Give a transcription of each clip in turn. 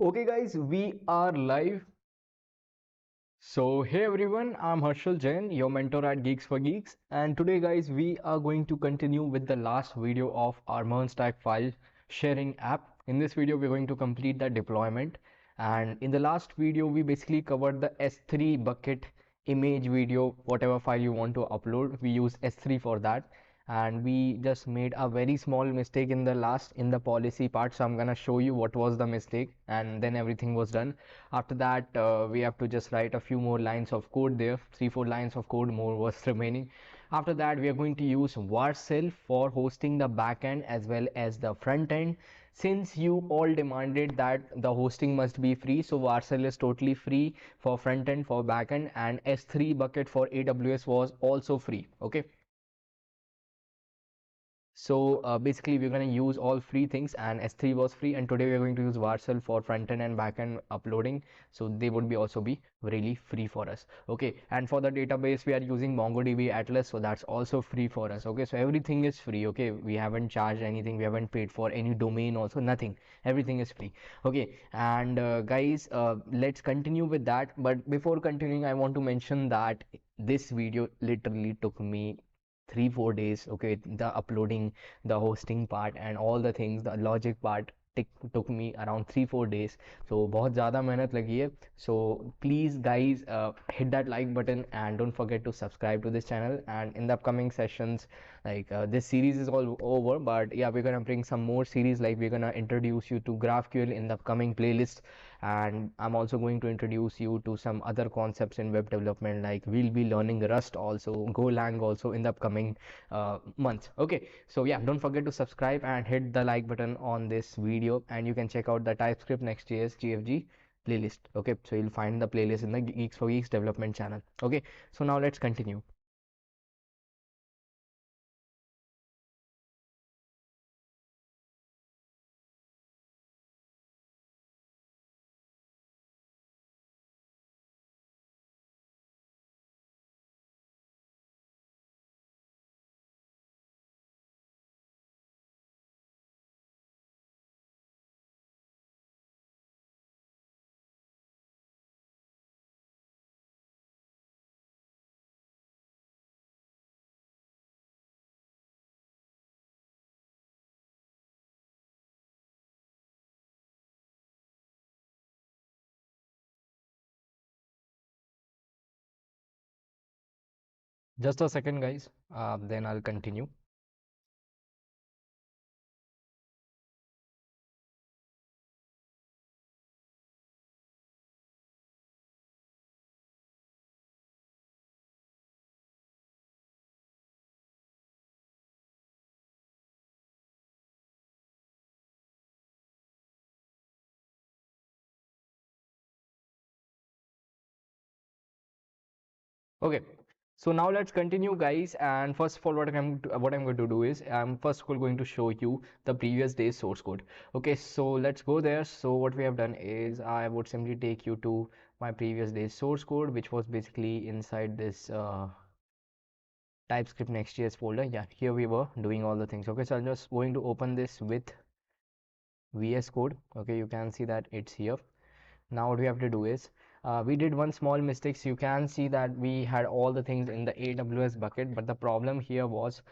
Okay guys, we are live. So hey everyone, I'm Viraj Jain, your mentor at Geeks for Geeks, and today guys we are going to continue with the last video of our MERN stack file sharing app. In this video we're going to complete the deployment, and in the last video we basically covered the S3 bucket image video, whatever file you want to upload. We use S3 for that, and we just made a very small mistake in the policy part, so I'm gonna show you what was the mistake, and then everything was done. After that we have to just write a few more lines of code there, 3-4 lines of code more was remaining. After that we are going to use varcel for hosting the backend as well as the front end. Since you all demanded that the hosting must be free, so varcel is totally free for front end, for backend, and S3 bucket for AWS was also free. Okay, so basically we're going to use all free things, and S3 was free, and today we're going to use varcel for front end and back end uploading, so they would be also be really free for us. Okay, and for the database we are using MongoDB Atlas, so that's also free for us. Okay, so everything is free. Okay, we haven't charged anything, we haven't paid for any domain, also nothing, everything is free. Okay, and guys, let's continue with that. But before continuing, I want to mention that this video literally took me 3-4 days. Okay, the uploading, the hosting part and all the things, the logic part took me around 3-4 days. So बहुत ज़्यादा मेहनत लगी है. So please guys, hit that like button and don't forget to subscribe to this channel. And in the upcoming sessions, like this series is all over, but yeah, we're gonna bring some more series. Like we're gonna introduce you to GraphQL in the upcoming playlist, and I'm also going to introduce you to some other concepts in web development. Like we'll be learning Rust also, Golang also in the upcoming months. Okay, so yeah, don't forget to subscribe and hit the like button on this video, and you can check out the TypeScript, Next.js, GFG playlist. Okay, so you'll find the playlist in the Geeks for Geeks development channel. Okay, so now let's continue. Just a second guys, then I'll continue. Okay, so now let's continue guys, and first of all what I'm going to do is I'm first of all going to show you the previous day's source code. Okay, so let's go there. So what we have done is I would simply take you to my previous day's source code, which was basically inside this TypeScript Next.js folder. Yeah, here we were doing all the things. Okay, so I'm just going to open this with VS Code. Okay, you can see that it's here. Now what we have to do is we did one small mistake. So you can see that we had all the things in the AWS bucket, but the problem here was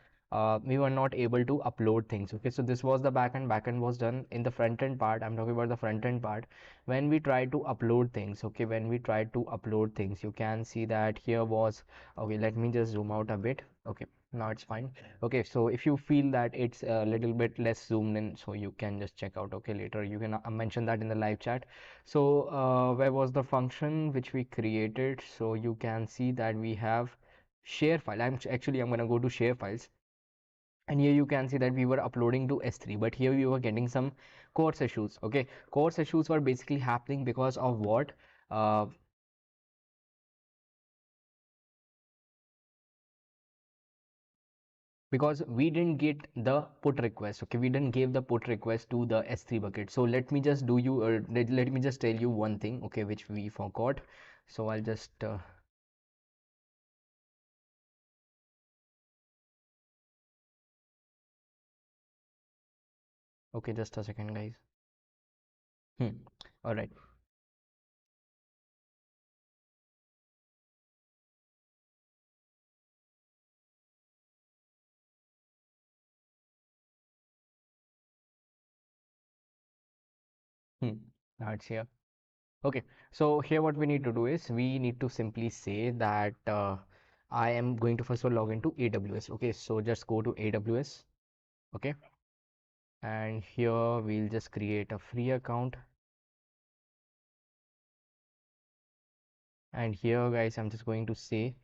we were not able to upload things. Okay, so this was the backend was done. In the front end part, I'm talking about the front end part. When we try to upload things, okay, when we try to upload things, you can see that here was, okay, let me just zoom out a bit. Okay, now it's fine. Okay, so if you feel that it's a little bit less zoomed in, so you can just check out. Okay, later you can mention that in the live chat. So where was the function which we created? So you can see that we have share file. I'm gonna go to share files, and here you can see that we were uploading to S3, but here we were getting some course issues. Okay, course issues were basically happening because of what? Because we didn't get the put request. Okay, we didn't give the put request to the S3 bucket. So let me just do you let me just tell you one thing, okay, which we forgot. So I'll just okay, just a second guys. All right. Hmm. Now it's here. Okay, so here what we need to do is we need to simply say that I am going to first of all log into AWS. Okay, so just go to AWS. Okay, and here we'll just create a free account. And here, guys, I'm just going to say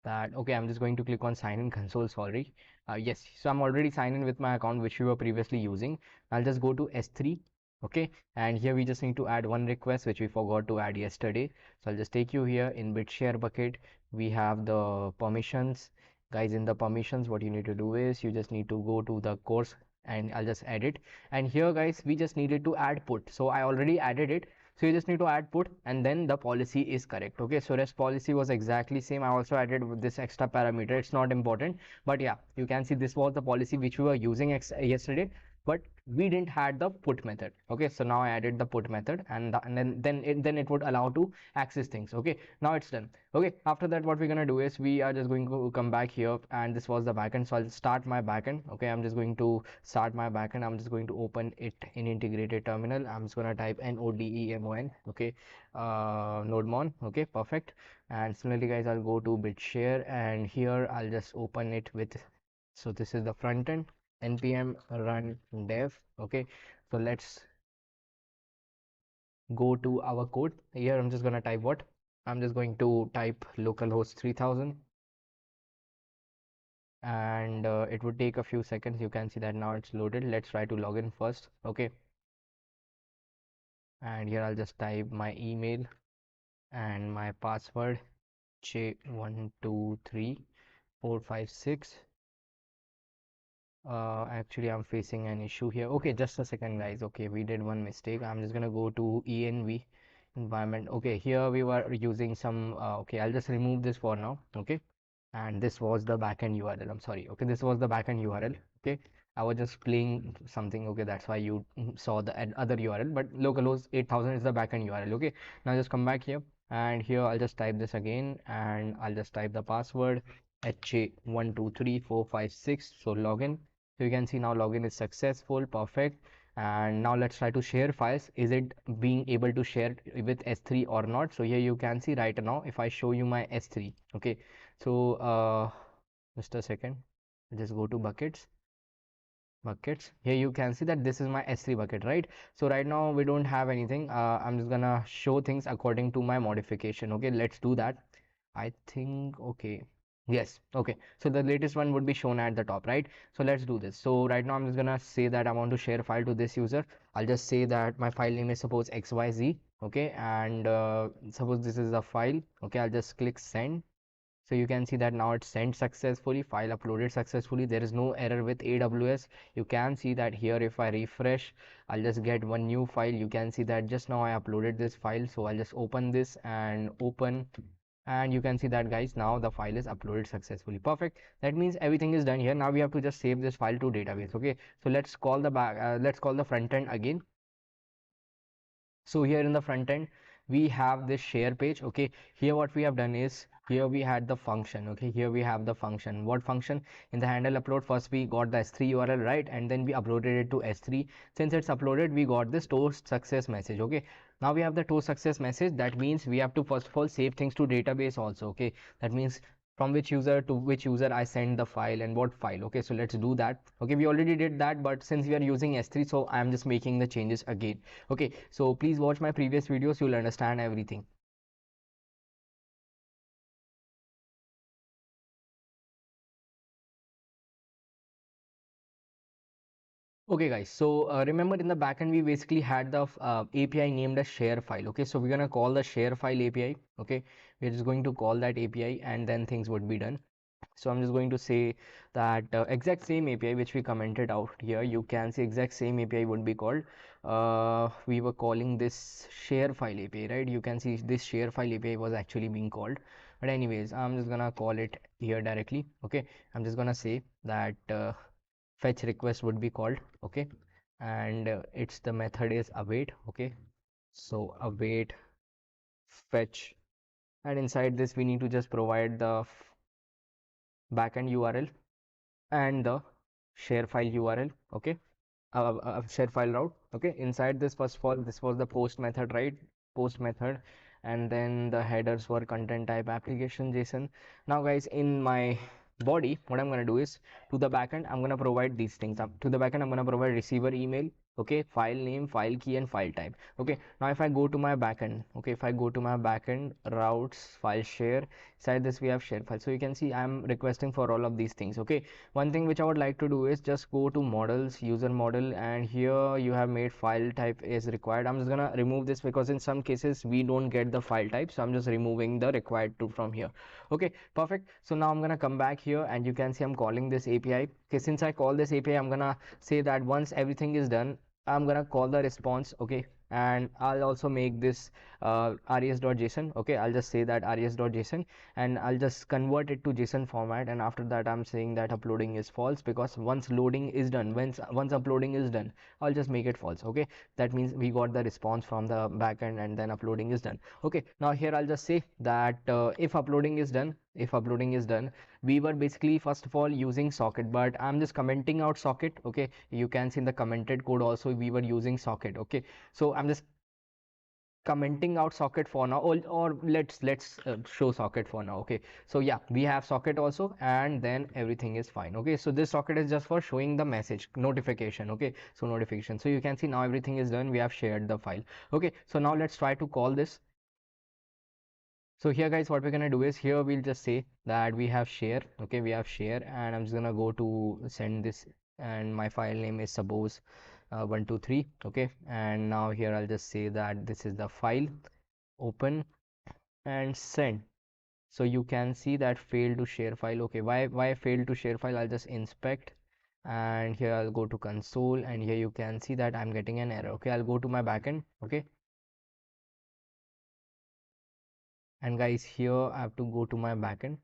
that okay, I'm just going to click on sign in console. Sorry, yes, so I'm already signed in with my account which we were previously using. I'll just go to S3. Okay, and here we just need to add one request which we forgot to add yesterday. So I'll just take you here in bit share bucket. We have the permissions. Guys, in the permissions, what you need to do is you just need to go to the course, and I'll just add it. And here, guys, we just needed to add put, so I already added it. So you just need to add put, and then the policy is correct. Okay, so rest policy was exactly same. I also added with this extra parameter. It's not important, but yeah, you can see this was the policy which we were using yesterday, but we didn't had the put method. Okay, so now I added the put method, and, then it would allow to access things. Okay, now it's done. Okay, after that what we're gonna do is we are just going to come back here, and this was the backend. So I'll start my backend. Okay, I'm just going to start my backend. I'm just going to open it in integrated terminal. I'm just going to type NODEMON. Okay, nodemon. Okay, perfect. And similarly, guys, I'll go to bitshare, and here I'll just open it with, so this is the front end, npm run dev. Okay, so let's go to our code. Here I'm just going to type what, I'm just going to type localhost 3000, and it would take a few seconds. You can see that now it's loaded. Let's try to log in first. Okay, and here I'll just type my email and my password, J123456. Actually I'm facing an issue here. Okay, just a second, guys. Okay, we did one mistake. I'm just gonna go to env environment. Okay, here we were using some okay, I'll just remove this for now. Okay, and this was the backend URL. I'm sorry. Okay, this was the backend URL. Okay, I was just playing something. Okay, that's why you saw the other URL, but localhost 8000 is the backend URL. Okay, now just come back here, and here I'll just type this again, and I'll just type the password HA123456. So login. So you can see now login is successful. Perfect. And now let's try to share files. Is it being able to share with S3 or not? So here you can see right now if I show you my S3. Okay, so just a second, just go to buckets. Here you can see that this is my S3 bucket, right? So right now we don't have anything. I'm just gonna show things according to my modification. Okay, let's do that. I think, okay, yes, okay, so the latest one would be shown at the top, right? So let's do this. So right now I'm just gonna say that I want to share a file to this user. I'll just say that my file name is suppose XYZ. Okay, and suppose this is the file. Okay, I'll just click send. So you can see that now it's sent successfully, file uploaded successfully. There is no error with AWS. You can see that here if I refresh, I'll just get one new file. You can see that just now I uploaded this file. So I'll just open this and open, and you can see that, guys, now the file is uploaded successfully. Perfect. That means everything is done here. Now we have to just save this file to database. Okay, so let's call the let's call the front end again. So here in the front end we have this share page. Okay, here what we have done is here we had the function. Okay, here we have the function. What function? In the handle upload, first we got the S3 URL, right, and then we uploaded it to S3. Since it's uploaded, we got this toast success message. Okay, now we have the toast success message. That means we have to first of all save things to database also. Okay, that means from which user to which user I send the file and what file. Okay, so let's do that. Okay, we already did that, but since we are using S3, so I am just making the changes again. Okay, so please watch my previous videos, you'll understand everything. Okay, guys, so remember in the backend we basically had the API named as share file. Okay, so we're gonna call the share file API. Okay, we're just going to call that API, and then things would be done. So I'm just going to say that exact same API which we commented out here, you can see exact same API would be called, we were calling this share file API, right? You can see this share file API was actually being called, but anyways, I'm just gonna call it here directly. Okay, I'm just gonna say that fetch request would be called. Okay, and it's the method is await. Okay, So await fetch, and inside this we need to just provide the backend URL and the share file URL. Okay, share file route. Okay, inside this, first of all, this was the post method, right? Post method, and then the headers were content type application JSON. Now guys, in my body, what I'm going to do is, to the backend I'm going to provide these things. To the backend I'm going to provide receiver email, okay, file name, file key, and file type. Okay, now if I go to my backend, okay, if I go to my backend routes, file share, inside this we have share file. So you can see I'm requesting for all of these things. Okay, one thing which I would like to do is just go to models, user model, and here you have made file type is required. I'm just gonna remove this because in some cases we don't get the file type, so I'm just removing the required to from here. Okay, perfect. So now I'm gonna come back here and you can see I'm calling this API. Okay, since I call this API, I'm gonna say that once everything is done, I'm gonna call the response. Okay, and I'll also make this res.json. Okay, I'll just say that res.json, and I'll just convert it to JSON format, and after that I'm saying that uploading is false, because once loading is done, once uploading is done, I'll just make it false. Okay, that means we got the response from the backend and then uploading is done. Okay, now here I'll just say that if uploading is done, we were basically first of all using socket, but I'm just commenting out socket. Okay, you can see in the commented code also we were using socket. Okay, so I'm just commenting out socket for now, or let's show socket for now. Okay, so yeah, we have socket also, and then everything is fine. Okay, so this socket is just for showing the message notification. Okay, so notification, so you can see now everything is done, we have shared the file. Okay, so now let's try to call this. So here guys, what we're gonna do is, here we'll just say that we have share. Okay, we have share, and I'm just gonna go to send this, and my file name is suppose 123. Okay, and now here I'll just say that this is the file, open and send. So you can see that failed to share file. Okay, why failed to share file? I'll just inspect, and here I'll go to console, and here you can see that I'm getting an error. Okay, I'll go to my backend. Okay, and guys, here I have to go to my backend.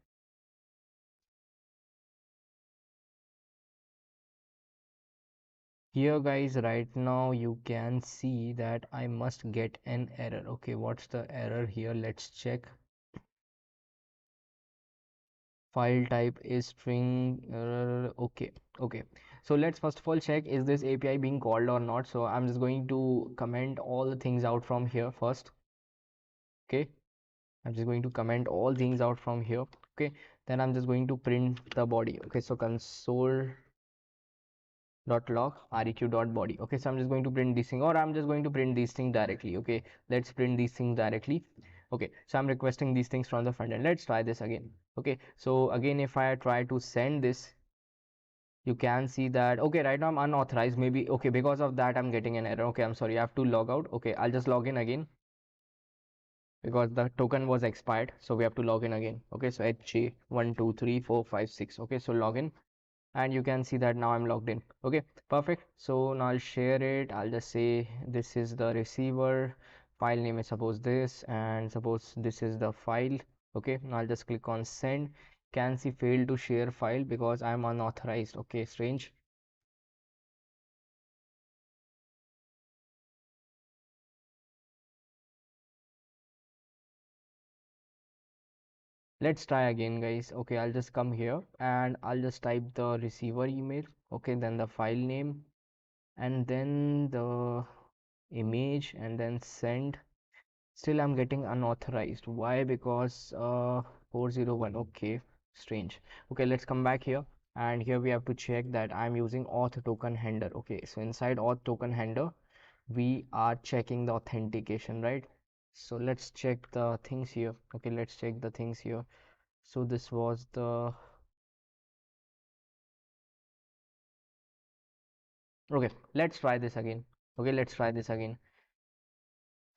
Here guys, right now you can see that I must get an error. Okay, what's the error here? Let's check. File type is string. Okay, okay, so let's first of all check, is this API being called or not? So I'm just going to comment all the things out from here first. Okay, I'm just going to comment all things out from here. Okay, then I'm just going to print the body. Okay, so console dot log req dot body. Okay, so I'm just going to print this thing, or I'm just going to print these things directly. Okay, let's print these things directly. Okay, so I'm requesting these things from the front end. Let's try this again. Okay, so again, if I try to send this, you can see that, okay, right now I'm unauthorized, maybe. Okay, because of that I'm getting an error. Okay, I'm sorry, I have to log out. Okay, I'll just log in again, because the token was expired, so we have to log in again. Okay, so HJ12345 okay, so login, and you can see that now I'm logged in. Okay, perfect. So now I'll share it. I'll just say this is the receiver, file name is suppose this, and suppose this is the file. Okay, now I'll just click on send. Can see failed to share file because I'm unauthorized. Okay, strange. Let's try again guys. Okay, I'll just come here and I'll just type the receiver email. Okay, then the file name, and then the image, and then send. Still I'm getting unauthorized. Why? Because 401. Okay, strange. Okay, let's come back here, and here we have to check that I'm using auth token handler. Okay, so inside auth token handler we are checking the authentication, right? So let's check the things here. Okay, let's check the things here. So this was the, okay, let's try this again. Okay, let's try this again.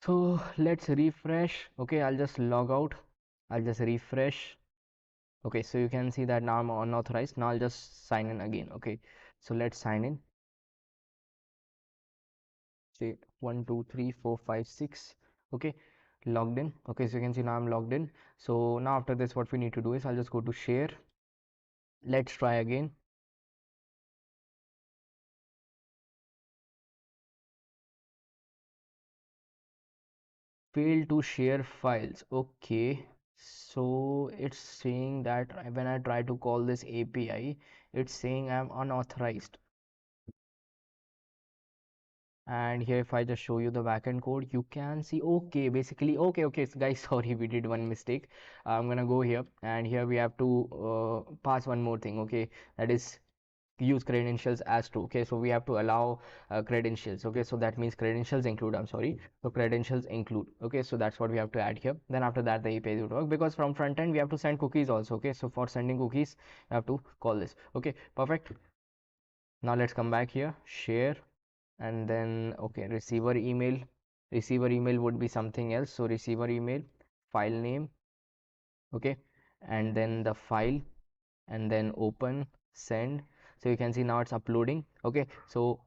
So let's refresh. Okay, I'll just log out, I'll just refresh. Okay, so you can see that now I'm unauthorized. Now I'll just sign in again. Okay, so let's sign in. Say 12345 okay, logged in. Okay, so you can see now I'm logged in. So now after this, what we need to do is, I'll just go to share. Let's try again. failed to share files. Okay, so it's saying that when I try to call this API, it's saying I'm unauthorized. And here if I just show you the backend code, you can see, okay, basically, okay, so guys, sorry, we did one mistake. I'm gonna go here, and here we have to pass one more thing, okay, that is use credentials as true. Okay, so we have to allow credentials. Okay, so that means credentials include, I'm sorry, so credentials include. Okay, so that's what we have to add here. Then after that the API would work, because from front end we have to send cookies also. Okay, so for sending cookies you have to call this. Okay, perfect. Now let's come back here, share, and then okay, receiver email would be something else. So receiver email, file name, okay, and then the file, and then open, send. So you can see now it's uploading. Okay, so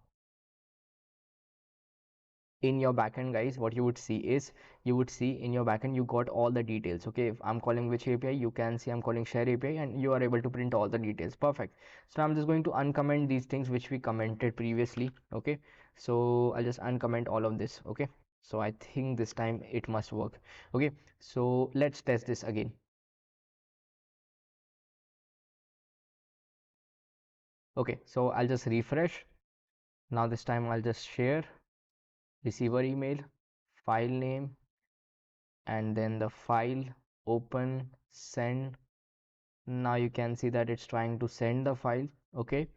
in your backend, guys, what you would see is, you would see in your backend you got all the details. Okay, if I'm calling which API, you can see I'm calling share API, and you are able to print all the details. Perfect. So I'm just going to uncomment these things which we commented previously. Okay, so I'll just uncomment all of this. Okay, so I think this time it must work. Okay, so let's test this again. Okay, so I'll just refresh. Now this time I'll just share, receiver email, file name, and then the file, open, send. Now you can see that it's trying to send the file. Okay,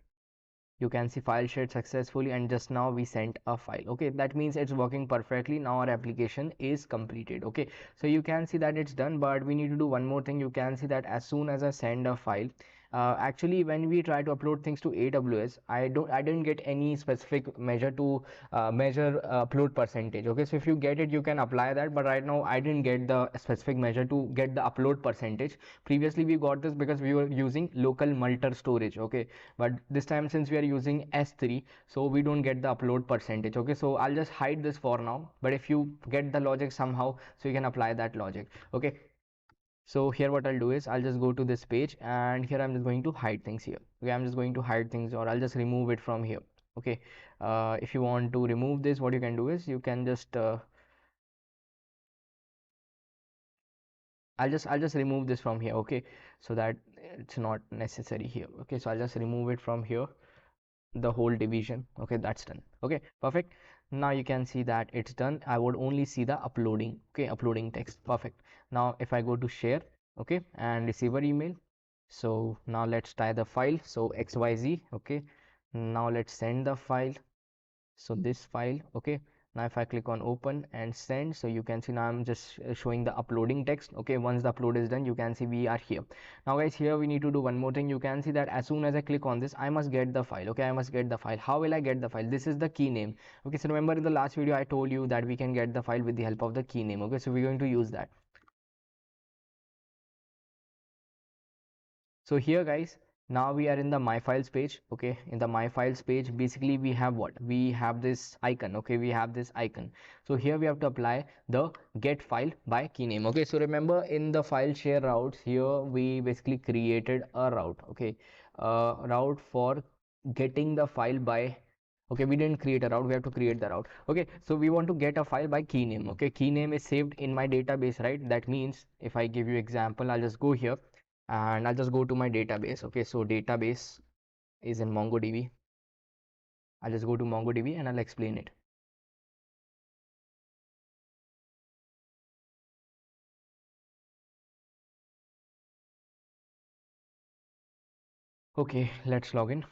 you can see file shared successfully, and just now we sent a file. Okay, that means it's working perfectly. Now our application is completed. Okay, so you can see that it's done, but we need to do one more thing. You can see that as soon as I send a file, actually when we try to upload things to AWS, I didn't get any specific measure to measure upload percentage. Okay, so if you get it, you can apply that, but right now I didn't get the specific measure to get the upload percentage. Previously we got this because we were using local multi storage. Okay, but this time since we are using S3, so we don't get the upload percentage. Okay, so I'll just hide this for now, but if you get the logic somehow, so you can apply that logic. Okay, so here what I'll do is I'll just go to this page, and here I'm just going to hide things here. Okay, I'm just going to hide things, or I'll just remove it from here. Okay, if you want to remove this, what you can do is you can just I'll just remove this from here. Okay, so that it's not necessary here. Okay, so I'll just remove it from here, the whole division. Okay, that's done. Okay, perfect. Now you can see that it's done. I would only see the uploading. Okay, uploading text. Perfect. Now if I go to share, okay, and receiver email, so now let's tie the file, so xyz. Okay, now let's send the file, so this file. Okay, now if I click on open and send, so you can see now I'm just showing the uploading text. Okay, once the upload is done, you can see we are here. Now guys, here we need to do one more thing. You can see that as soon as I click on this, I must get the file. Okay, I must get the file. How will I get the file? This is the key name. Okay, so remember in the last video I told you that we can get the file with the help of the key name. Okay, so we're going to use that. So here guys, now we are in the my files page. Okay, in the my files page, basically we have what, we have this icon. Okay, we have this icon. So here we have to apply the get file by key name. Okay, so remember in the file share routes, here we basically created a route. Okay, route for getting the file by, okay, we didn't create a route, we have to create the route. Okay, so we want to get a file by key name. Okay, key name is saved in my database, right? That means if I give you example, I'll just go here and I'll just go to my database. Okay, so database is in MongoDB. I'll just go to MongoDB and I'll explain it. Okay, let's log in.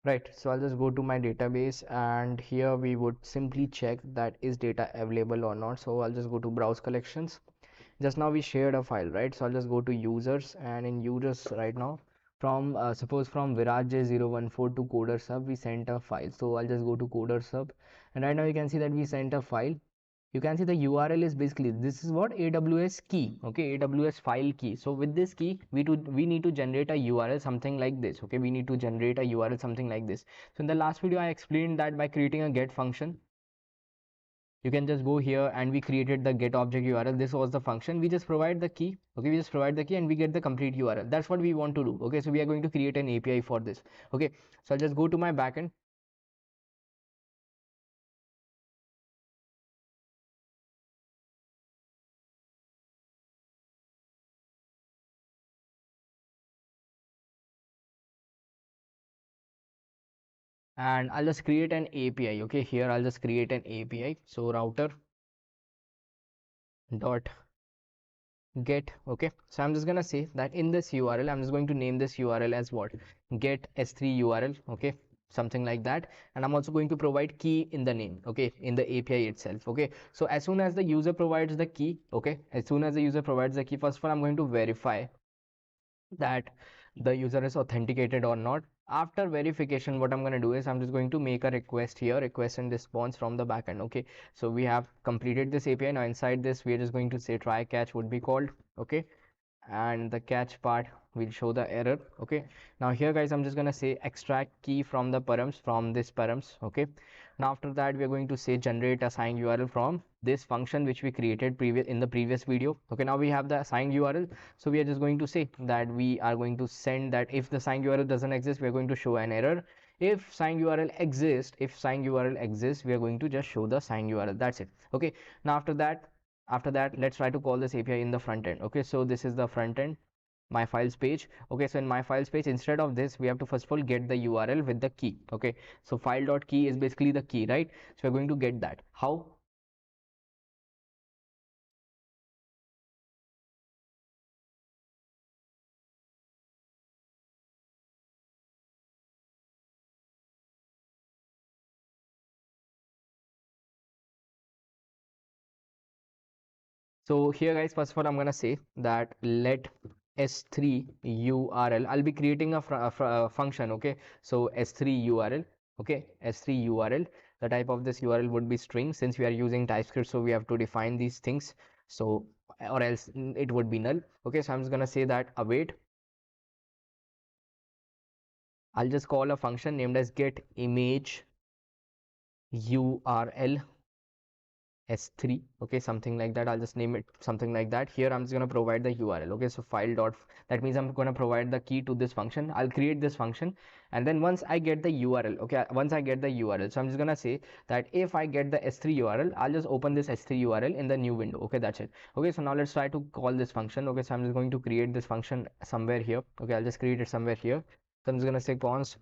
Right, so I'll just go to my database, and here we would simply check that is data available or not. So I'll just go to browse collections. Just now we shared a file, right? So I'll just go to users, and in users right now, from suppose from Viraj Jain 014 to coder sub, we sent a file. So I'll just go to coder sub, and right now you can see that we sent a file. You can see the URL is basically, this is what, AWS key. Okay, AWS file key. So with this key, we need to generate a URL something like this. Okay, we need to generate a URL something like this. So in the last video I explained that by creating a get function, you can just go here, and we created the get object URL. This was the function. We just provide the key. Okay, we just provide the key and we get the complete URL. That's what we want to do. Okay, so we are going to create an API for this. Okay, so I'll just go to my backend. And I'll just create an API. Okay, here I'll just create an API. So router dot get. Okay, so I'm just gonna say that in this URL, I'm just going to name this URL as what, get s3 URL. Okay, something like that. And I'm also going to provide key in the name. Okay, in the API itself. Okay, so as soon as the user provides the key, okay, as soon as the user provides the key, first of all I'm going to verify that the user is authenticated or not. After verification, what I'm going to do is I'm just going to make a request here, request and response from the backend. Okay, so we have completed this API. Now inside this, we are just going to say try catch would be called. Okay, and the catch part will show the error. Okay, now here guys, I'm just gonna say extract key from the params, from this params. Okay, now after that, we are going to say generate assigned URL from this function which we created previous in the previous video. Okay, now we have the assigned URL, so we are just going to say that we are going to send that if the signed URL doesn't exist, we are going to show an error. If signed URL exists, we are going to just show the signed URL. That's it. Okay, now after that, let's try to call this API in the front end. Okay, so this is the front end, my files page. Okay, so in my files page, instead of this, we have to first of all get the URL with the key. Okay, so file.key is basically the key, right? So we're going to get that. How? So here guys, first of all, I'm gonna say that let s3 URL. I'll be creating a function. Okay, so s3 URL. Okay, s3 URL. The type of this URL would be string, since we are using TypeScript, so we have to define these things. So or else it would be null. Okay, so I'm just gonna say that await. I'll just call a function named as get image URL s3. Okay, something like that. I'll just name it something like that. Here I'm just going to provide the URL. Okay, so file dot, that means I'm going to provide the key to this function. I'll create this function, and then once I get the URL, okay, once I get the URL, so I'm just going to say that if I get the s3 URL, I'll just open this s3 URL in the new window. Okay, that's it. Okay, so now let's try to call this function. Okay, so I'm just going to create this function somewhere here. Okay, I'll just create it somewhere here. So I'm just going to say const.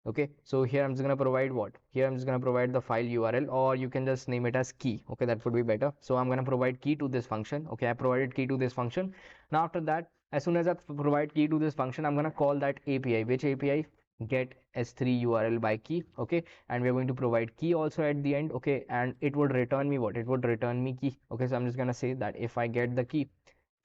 Okay, so here I'm just going to provide what, here I'm just going to provide the file URL, or you can just name it as key. Okay, that would be better. So I'm going to provide key to this function. Okay, I provided key to this function. Now after that, as soon as I provide key to this function, I'm going to call that API. Which API? Get s3 URL by key. Okay, and we're going to provide key also at the end. Okay, and it would return me what, it would return me key. Okay, so I'm just going to say that if I get the key,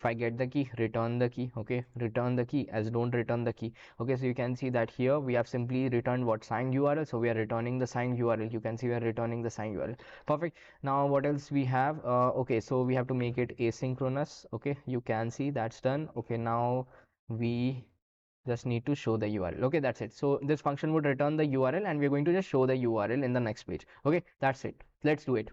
if I get the key, return the key. Okay, return the key, as don't return the key. Okay, so you can see that here we have simply returned what, signed URL. So we are returning the signed URL. You can see we are returning the signed URL. Perfect. Now what else we have? Okay, so we have to make it asynchronous. Okay, you can see that's done. Okay, now we just need to show the URL. Okay, that's it. So this function would return the URL, and we're going to just show the URL in the next page. Okay, that's it. Let's do it.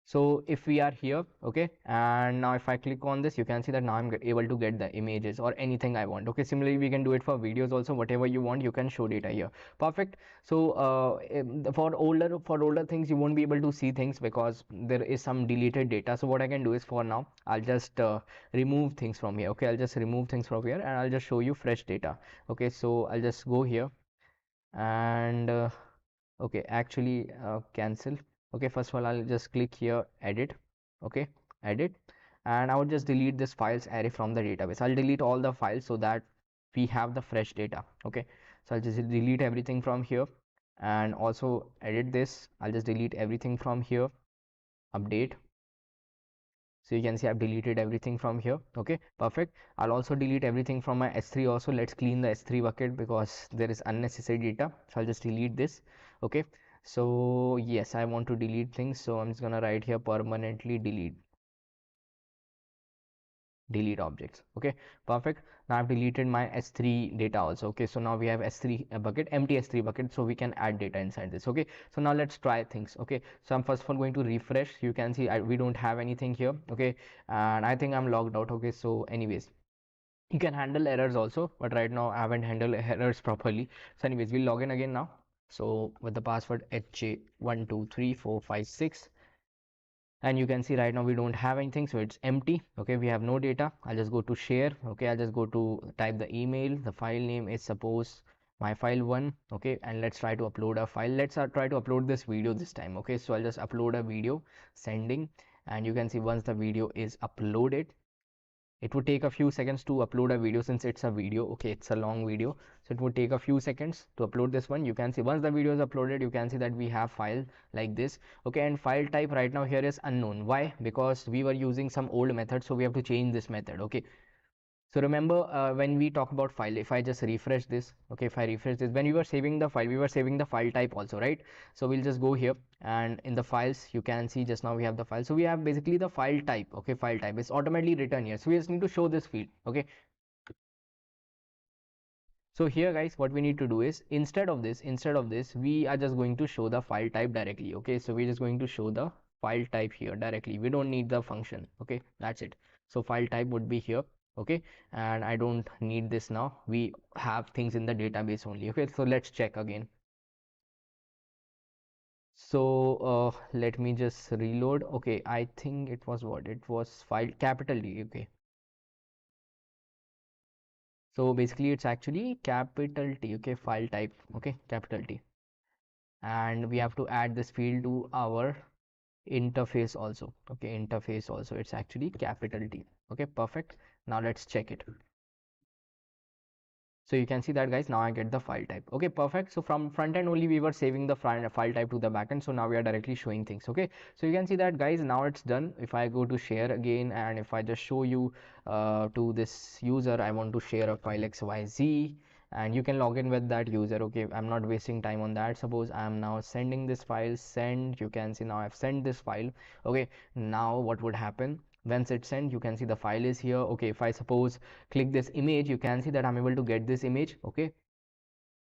So if we are here, okay, and now if I click on this, you can see that now I'm able to get the images or anything I want. Okay, similarly we can do it for videos also. Whatever you want, you can show data here. Perfect. So for older things, you won't be able to see things because there is some deleted data. So what I can do is, for now I'll just remove things from here. Okay, I'll just remove things from here, and I'll just show you fresh data. Okay, so I'll just go here, and okay, actually cancel. Okay, first of all I'll just click here, edit. Okay, edit, and I would just delete this files array from the database. I'll delete all the files so that we have the fresh data. Okay, so I'll just delete everything from here, and also edit this. I'll just delete everything from here, update. So you can see I've deleted everything from here. Okay, perfect. I'll also delete everything from my s3 also. Let's clean the s3 bucket because there is unnecessary data. So I'll just delete this. Okay, so yes, I want to delete things, so I'm just gonna write here permanently delete. delete objects. Okay, perfect. Now I've deleted my s3 data also. Okay, so now we have s3 bucket, empty s3 bucket, so we can add data inside this. Okay, so now let's try things. Okay, so I'm first of all going to refresh. You can see we don't have anything here. Okay, and I think I'm logged out. Okay, so anyways, you can handle errors also, but right now I haven't handled errors properly. So anyways, we'll log in again now. So with the password HJ123456, and you can see right now we don't have anything, so it's empty. Okay, we have no data. I'll just go to share. Okay, I'll just go to type the email. The file name is suppose my file one. Okay, and let's try to upload a file. Let's try to upload this video this time. Okay, so I'll just upload a video, sending, and you can see once the video is uploaded, it would take a few seconds to upload a video since it's a video. Okay, it's a long video, so it would take a few seconds to upload this one. You can see once the video is uploaded, you can see that we have file like this. Okay, and file type right now here is unknown. Why? Because we were using some old method, so we have to change this method. Okay, so remember when we talk about file, if I just refresh this, okay, if I refresh this, when we were saving the file, we were saving the file type also, right? So we'll just go here, and in the files, you can see just now we have the file. So we have basically the file type. Okay, file type is automatically written here. So we just need to show this field. Okay, so here guys, what we need to do is instead of this, we are just going to show the file type directly. Okay, so we're just going to show the file type here directly. We don't need the function. Okay, that's it. So file type would be here. Okay, and I don't need this now. We have things in the database only. Okay, so let's check again. So let me just reload. Okay, I think it was what? It was file capital D. Okay, so basically it's actually capital T. Okay, file type. Okay, capital T, and we have to add this field to our interface also. Okay, interface also, it's actually capital T. Okay, perfect. Now let's check it. So you can see that guys, now I get the file type. Okay, perfect. So from front end only we were saving the file type to the backend, so now we are directly showing things. Okay, so you can see that guys, now it's done. If I go to share again, and if I just show you to this user, I want to share a file xyz, and you can log in with that user. Okay, I'm not wasting time on that. Suppose I'm now sending this file, send. You can see now I've sent this file. Okay, now what would happen once it's sent? You can see the file is here. Okay, if I suppose click this image, you can see that I'm able to get this image. Okay,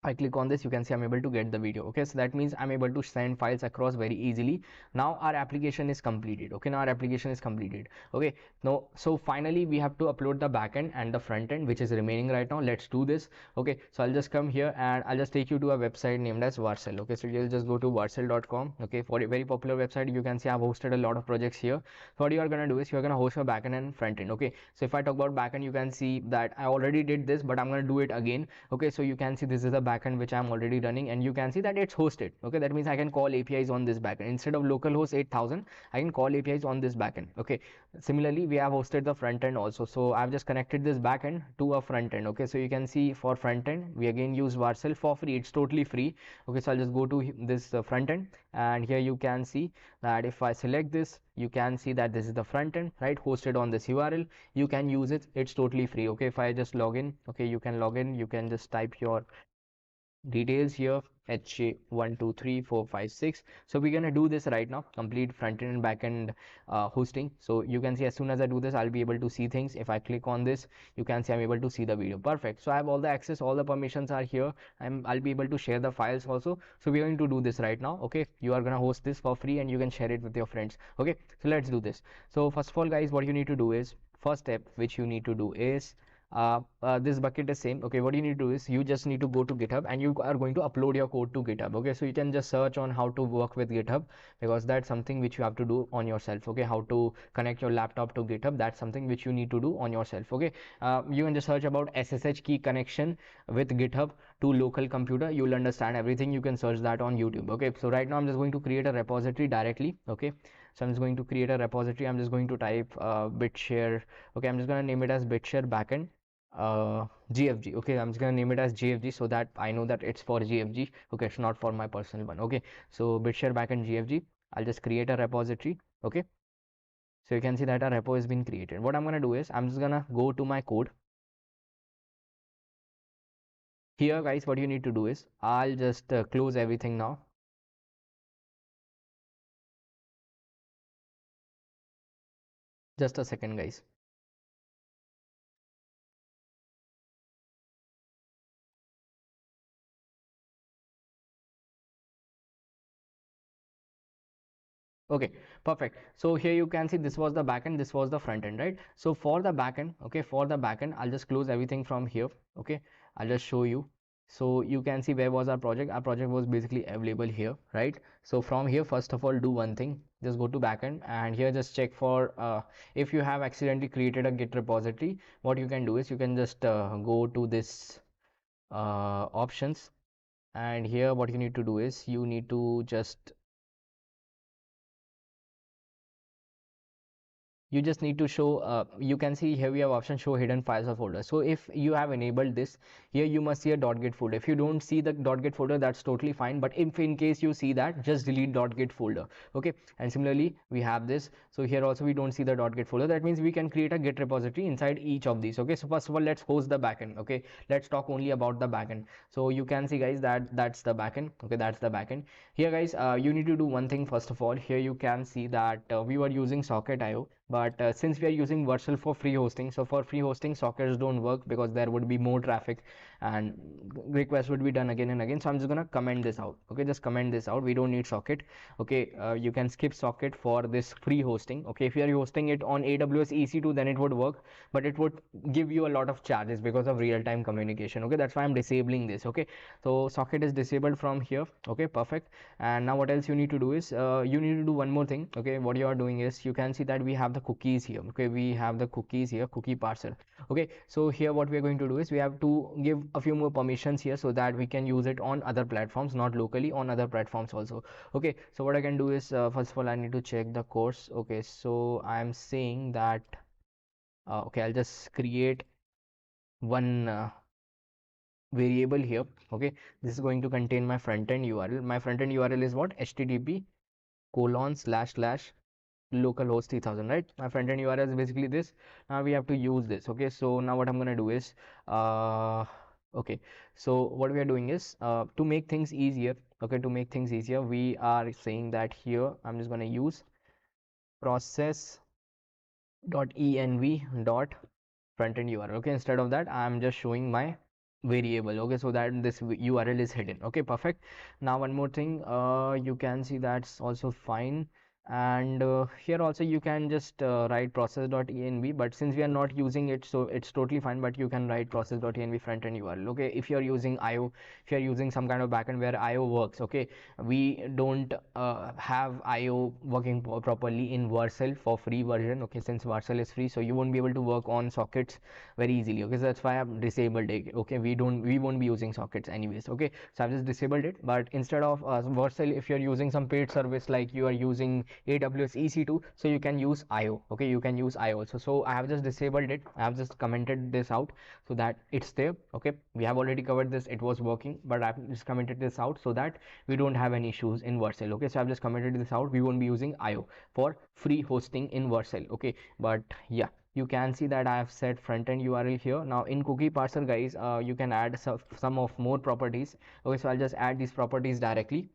I click on this, you can see I'm able to get the video. Okay, so that means I'm able to send files across very easily. Now our application is completed. Okay, now our application is completed. Okay, now so finally we have to upload the backend and the front end, which is remaining right now. Let's do this. Okay, so I'll just come here and I'll just take you to a website named as Varsel. Okay, so you'll just go to varsel.com. Okay, for a very popular website. You can see I've hosted a lot of projects here. So what you are gonna do is you're gonna host your backend and front end. Okay, so if I talk about backend, you can see that I already did this, but I'm gonna do it again. Okay, so you can see this is the backend which I'm already running, and you can see that it's hosted. Okay, that means I can call APIs on this backend instead of localhost 8000. I can call APIs on this backend. Okay, similarly we have hosted the front end also, so I've just connected this backend to a front end. Okay, so you can see for front end we again use Varsel for free. It's totally free. Okay, so I'll just go to this front end, and here you can see that if I select this, you can see that this is the front end, right, hosted on this URL. You can use it, it's totally free. Okay, if I just log in, okay, you can log in, you can just type your details here, HJ123456. So we're gonna do this right now, complete front end and back end hosting. So you can see as soon as I do this, I'll be able to see things. If I click on this, you can see I'm able to see the video. Perfect. So I have all the access, all the permissions are here. I'll be able to share the files also. So we're going to do this right now. Okay, you are gonna host this for free and you can share it with your friends. Okay, so let's do this. So first of all guys, what you need to do is, first step which you need to do is this bucket is same. Okay, what you need to do is you just need to go to GitHub and you are going to upload your code to GitHub. Okay, so you can just search on how to work with GitHub, because that's something which you have to do on yourself. Okay, how to connect your laptop to GitHub, that's something which you need to do on yourself. Okay, you can just search about SSH key connection with GitHub to local computer. You'll understand everything. You can search that on YouTube. Okay, so right now I'm just going to create a repository directly. Okay, so I'm just going to create a repository. I'm just going to type bitshare. Okay, I'm just going to name it as bitshare backend GFG. Okay, I'm just gonna name it as GFG so that I know that it's for GFG. Okay, it's not for my personal one. Okay, so bitshare backend GFG. I'll just create a repository. Okay, so you can see that a repo has been created. What I'm gonna do is I'm just gonna go to my code. Here guys, what you need to do is I'll just close everything now. Just a second guys. Okay, perfect. So here you can see this was the backend, this was the front end, right? So for the backend, okay, for the backend, I'll just close everything from here. Okay, I'll just show you. So you can see where was our project. Our project was basically available here, right? So from here, first of all, do one thing. Just go to backend and here just check for if you have accidentally created a Git repository. What you can do is you can just go to this options, and here what you need to do is you need to just you just need to show you can see here we have option show hidden files or folders. So if you have enabled this, here you must see a .git folder. If you don't see the .git folder, that's totally fine, but if in case you see that, just delete .git folder. Okay, and similarly we have this. So here also we don't see the .git folder. That means we can create a Git repository inside each of these. Okay, so first of all, let's host the backend. Okay, let's talk only about the backend. So you can see guys that that's the backend. Okay, that's the backend. Here guys, you need to do one thing. First of all, here you can see that we were using Socket.io, but since we are using Virtual for free hosting, so for free hosting sockets don't work because there would be more traffic and requests would be done again and again. So I'm just gonna comment this out. Okay, just comment this out. We don't need socket. Okay, you can skip socket for this free hosting. Okay, if you are hosting it on AWS EC2, then it would work, but it would give you a lot of charges because of real-time communication. Okay, that's why I'm disabling this. Okay, so socket is disabled from here. Okay, perfect. And now what else you need to do is you need to do one more thing. Okay, what you are doing is you can see that we have the cookies here. Okay, we have the cookies here, cookie parser. Okay, so here what we are going to do is we have to give a few more permissions here so that we can use it on other platforms, not locally, on other platforms also. Okay, so what I can do is first of all I need to check the course. Okay, so I'm saying that okay, I'll just create one variable here. Okay, this is going to contain my front end URL. My front end URL is what? HTTP colon slash slash localhost 3000, right? My front end URL is basically this. Now we have to use this. Okay, so now what I'm gonna do is okay, so what we are doing is to make things easier. Okay, to make things easier, we are saying that here I'm just gonna use process.env dot front end URL. Okay, instead of that I'm just showing my variable. Okay, so that this URL is hidden. Okay, perfect. Now one more thing, you can see that's also fine, and here also you can just write process.env, but since we are not using it, so it's totally fine, but you can write process.env front end URL. Okay, if you're using IO, if you're using some kind of backend where IO works, okay, we don't have IO working properly in Vercel for free version. Okay, since Vercel is free, so you won't be able to work on sockets very easily. Okay, so that's why I've disabled it. Okay, we won't be using sockets anyways. Okay, so I've just disabled it, but instead of Vercel, if you're using some paid service like you are using AWS EC2, so you can use IO. Okay, you can use IO also. So I have just disabled it. I have just commented this out so that it's there. Okay, we have already covered this, it was working, but I've just commented this out so that we don't have any issues in Vercel. Okay, so I've just commented this out. We won't be using IO for free hosting in Vercel. Okay, but yeah, you can see that I have set front-end URL here. Now in cookie parser guys, you can add some of more properties. Okay, so I'll just add these properties directly.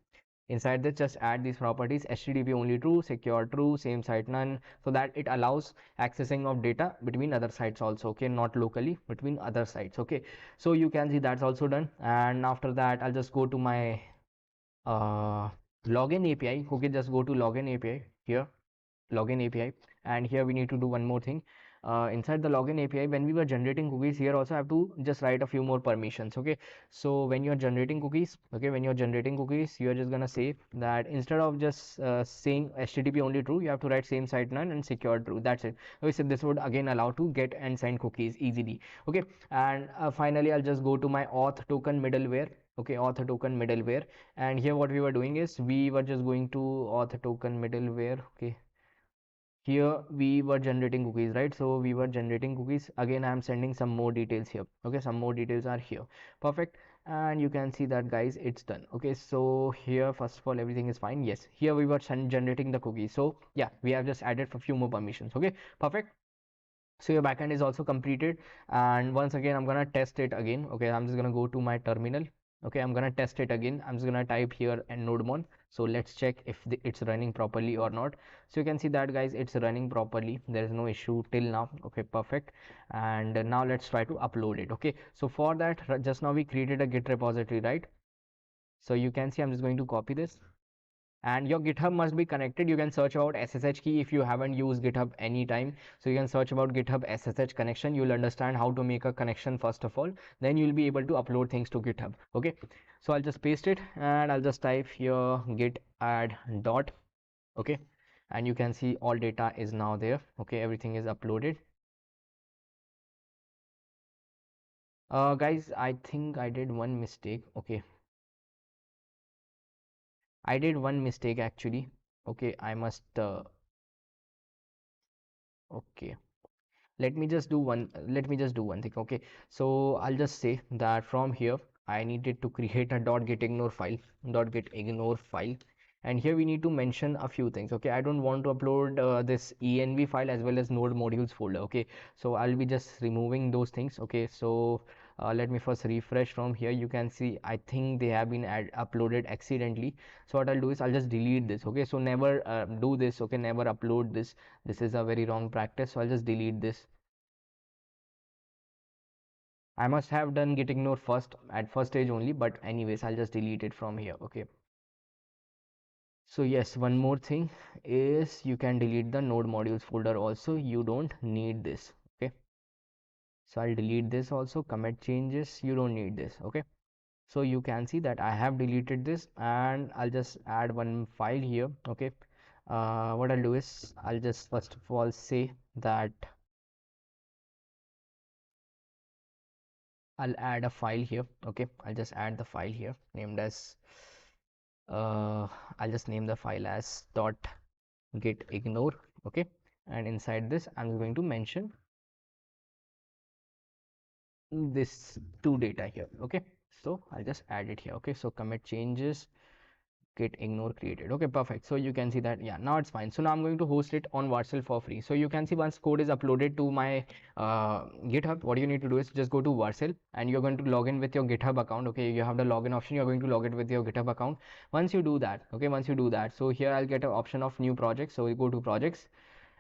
Inside this, just add these properties: HTTP only true, secure true, same site none, so that it allows accessing of data between other sites also. Okay, not locally, between other sites. Okay, so you can see that's also done. And after that I'll just go to my login API. Okay, just go to login API here, login API, and here we need to do one more thing. Inside the login API, when we were generating cookies, here also have to just write a few more permissions. Okay, so when you're generating cookies, okay, when you're generating cookies, you're just gonna say that instead of just saying HTTP only true, you have to write same site none and secure true. That's it. Okay, so this would again allow to get and send cookies easily. Okay, and finally I'll just go to my auth token middleware. Okay, auth token middleware, and here what we were doing is we were just going to auth token middleware. Okay, here we were generating cookies, right? So we were generating cookies. Again I'm sending some more details here. Okay, some more details are here. Perfect. And you can see that guys, it's done. Okay, so here first of all everything is fine. Yes, here we were generating the cookies. So yeah, we have just added a few more permissions. Okay, perfect. So your backend is also completed, and once again I'm gonna test it again. Okay, I'm just gonna go to my terminal. Okay, I'm gonna test it again. I'm just gonna type here and nodemon. So let's check if it's running properly or not. So you can see that guys, it's running properly. There is no issue till now. Okay, perfect. And now let's try to upload it. Okay, so for that, just now we created a Git repository, right? So you can see I'm just going to copy this. and your GitHub must be connected. You can search about SSH key if you haven't used GitHub anytime. So you can search about GitHub SSH connection. You'll understand how to make a connection first of all. Then you'll be able to upload things to GitHub. Okay. So I'll just paste it and I'll just type here git add dot. Okay. And you can see all data is now there. Okay. Everything is uploaded. Guys, I think I did one mistake. Okay. I did one mistake actually. Okay. I must, okay. Let me just do one thing. Okay, so I'll just say that from here I needed to create a .getignore file, and here we need to mention a few things. Okay, I don't want to upload this env file as well as node modules folder. Okay, so I'll be just removing those things. Okay, so let me first refresh. From here you can see I think they have been uploaded accidentally. So what I'll do is I'll just delete this. Okay, so never do this. Okay, never upload this. This is a very wrong practice, so I'll just delete this. I must have done git ignore first at first stage only, but anyways I'll just delete it from here. Okay, so yes, one more thing is you can delete the node modules folder also. You don't need this. Okay, so I'll delete this also. Commit changes, you don't need this. Okay, so you can see that I have deleted this, and I'll just add one file here. Okay, what I'll do is I'll just first of all say that I'll add a file here. Okay, I'll just add the file here named as I'll just name the file as .git ignore. Okay, and inside this I'm going to mention this two data here. Okay, so I'll just add it here. Okay, so commit changes, git ignore created. Okay, perfect. So you can see that, yeah, now it's fine. So now I'm going to host it on Varsel for free. So you can see once code is uploaded to my GitHub, what you need to do is just go to Varsel and you're going to log in with your GitHub account. Okay, you have the login option. You're going to log it with your GitHub account. Once you do that, okay, once you do that, so here I'll get an option of new project. So we go to projects,